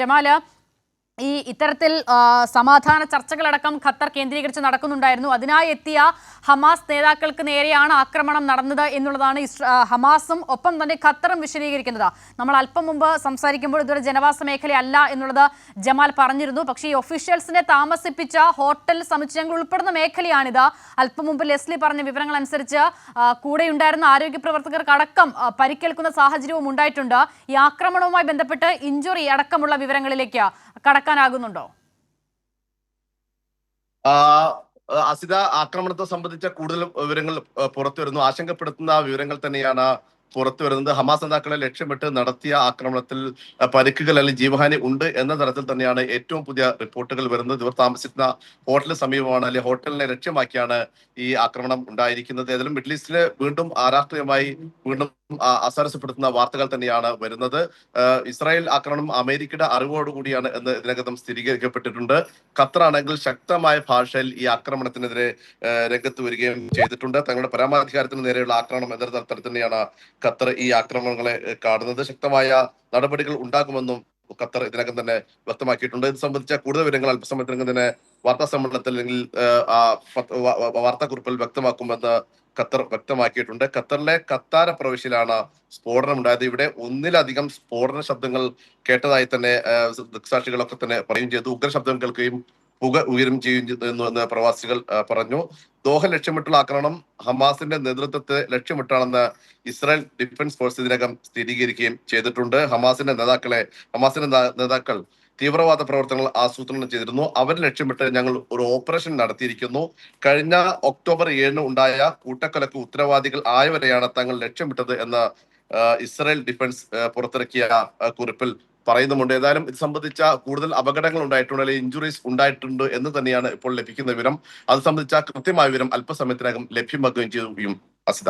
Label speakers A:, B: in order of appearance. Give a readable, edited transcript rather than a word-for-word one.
A: ജമാല്, ഇത്തരത്തിൽ സമാധാന ചർച്ചകളടക്കം ഖത്തർ കേന്ദ്രീകരിച്ച് നടക്കുന്നുണ്ടായിരുന്നു. അതിനായി എത്തിയ ഹമാസ് നേതാക്കൾക്ക് നേരെയാണ് ആക്രമണം നടന്നത് എന്നുള്ളതാണ് ഹമാസും ഒപ്പം തന്നെ ഖത്തറും വിശദീകരിക്കുന്നത്. നമ്മൾ അല്പം മുമ്പ് സംസാരിക്കുമ്പോൾ ഇതൊരു ജനവാസ മേഖലയല്ല എന്നുള്ളത് ജമാൽ പറഞ്ഞിരുന്നു. പക്ഷേ ഈ ഒഫീഷ്യൽസിനെ താമസിപ്പിച്ച ഹോട്ടൽ സമുച്ചയങ്ങൾ ഉൾപ്പെടുന്ന മേഖലയാണിത്. അല്പം മുമ്പ് ലെസ്ലി പറഞ്ഞ വിവരങ്ങൾ അനുസരിച്ച് കൂടെയുണ്ടായിരുന്ന ആരോഗ്യ പ്രവർത്തകർക്കടക്കം പരിക്കേൽക്കുന്ന സാഹചര്യവും ഉണ്ടായിട്ടുണ്ട്. ഈ ആക്രമണവുമായി ബന്ധപ്പെട്ട് ഇഞ്ചുറി അടക്കമുള്ള വിവരങ്ങളിലേക്ക് കടക്കാനാകുന്നുണ്ടോ?
B: അസിത, ആക്രമണത്തെ സംബന്ധിച്ച കൂടുതൽ വിവരങ്ങൾ പുറത്തു വരുന്നു. ആശങ്കപ്പെടുത്തുന്ന വിവരങ്ങൾ തന്നെയാണ് പുറത്തു വരുന്നത്. ഹമാസ് നേതാക്കളെ ലക്ഷ്യമിട്ട് നടത്തിയ ആക്രമണത്തിൽ പരിക്കുകൾ അല്ലെങ്കിൽ ജീവഹാനി ഉണ്ട് എന്ന തരത്തിൽ തന്നെയാണ് ഏറ്റവും പുതിയ റിപ്പോർട്ടുകൾ വരുന്നത്. ഇവർ താമസിക്കുന്ന ഹോട്ടലിന് സമീപമാണ്, അല്ലെങ്കിൽ ഹോട്ടലിനെ ലക്ഷ്യമാക്കിയാണ് ഈ ആക്രമണം ഉണ്ടായിരിക്കുന്നത്. ഏതായാലും മിഡിൽ ഈസ്റ്റിലെ വീണ്ടും രാഷ്ട്രീയമായി വീണ്ടും അസ്വാരസ്യപ്പെടുത്തുന്ന വാർത്തകൾ തന്നെയാണ് വരുന്നത്. ഇസ്രായേൽ ആക്രമണം അമേരിക്കയുടെ അറിവോടുകൂടിയാണ് എന്ന് ഇതിനകം സ്ഥിരീകരിക്കപ്പെട്ടിട്ടുണ്ട്. ഖത്തറാണെങ്കിൽ ശക്തമായ ഭാഷയിൽ ഈ ആക്രമണത്തിനെതിരെ രംഗത്ത് വരികയും ചെയ്തിട്ടുണ്ട്. തങ്ങളുടെ പരമാധികാരത്തിന് നേരെയുള്ള ആക്രമണം എന്ന തരത്തിൽ തന്നെയാണ് ഖത്തർ ഈ ആക്രമണങ്ങളെ കാണുന്നത്. ശക്തമായ നടപടികൾ ഉണ്ടാകുമെന്നും ഖത്തർ ഇതിനകം തന്നെ വ്യക്തമാക്കിയിട്ടുണ്ട്. ഇത് സംബന്ധിച്ച കൂടുതൽ വിവരങ്ങൾ അല്പസമയത്തിനകം തന്നെ വാർത്താ സമ്മേളനത്തിൽ അല്ലെങ്കിൽ വാർത്താക്കുറിപ്പിൽ വ്യക്തമാക്കുമെന്ന് ഖത്തർ വ്യക്തമാക്കിയിട്ടുണ്ട്. ഖത്തറിലെ ഖത്താര പ്രവിശ്യയിലാണ് സ്ഫോടനം ഉണ്ടായത്. ഇവിടെ ഒന്നിലധികം സ്ഫോടന ശബ്ദങ്ങൾ കേട്ടതായി തന്നെ ദൃക്സാക്ഷികളൊക്കെ തന്നെ പറയുകയും ചെയ്തു. ഉഗ്ര ശബ്ദം കേൾക്കുകയും പുക ഉയരും ചെയ്യുന്നു എന്ന് പ്രവാസികൾ പറഞ്ഞു. ദോഹ ലക്ഷ്യമിട്ടുള്ള ആക്രമണം ഹമാസിന്റെ നേതൃത്വത്തെ ലക്ഷ്യമിട്ടാണെന്ന് ഇസ്രായേൽ ഡിഫൻസ് ഫോഴ്സ് ഇതിനകം സ്ഥിരീകരിക്കുകയും ചെയ്തിട്ടുണ്ട്. ഹമാസിന്റെ നേതാക്കൾ തീവ്രവാദ പ്രവർത്തനങ്ങൾ ആസൂത്രണം ചെയ്തിരുന്നു. അവരെ ലക്ഷ്യമിട്ട് ഞങ്ങൾ ഒരു ഓപ്പറേഷൻ നടത്തിയിരിക്കുന്നു. കഴിഞ്ഞ ഒക്ടോബർ 7 ഉണ്ടായ കൂട്ടക്കൊലക്ക് ഉത്തരവാദികൾ ആയവരെയാണ് തങ്ങൾ ലക്ഷ്യമിട്ടത് എന്ന് ഇസ്രായേൽ ഡിഫൻസ് പുറത്തിറക്കിയ കുറിപ്പിൽ പറയുന്നുമുണ്ട്. ഏതായാലും ഇത് സംബന്ധിച്ച കൂടുതൽ അപകടങ്ങൾ ഉണ്ടായിട്ടുണ്ട്, അല്ലെങ്കിൽ ഇഞ്ചുറീസ് ഉണ്ടായിട്ടുണ്ട് എന്ന് തന്നെയാണ് ഇപ്പോൾ ലഭിക്കുന്ന വിവരം. അത് സംബന്ധിച്ച കൃത്യമായ വിവരം അല്പസമയത്തിനകം ലഭ്യമാക്കുകയും ചെയ്യും അസിത.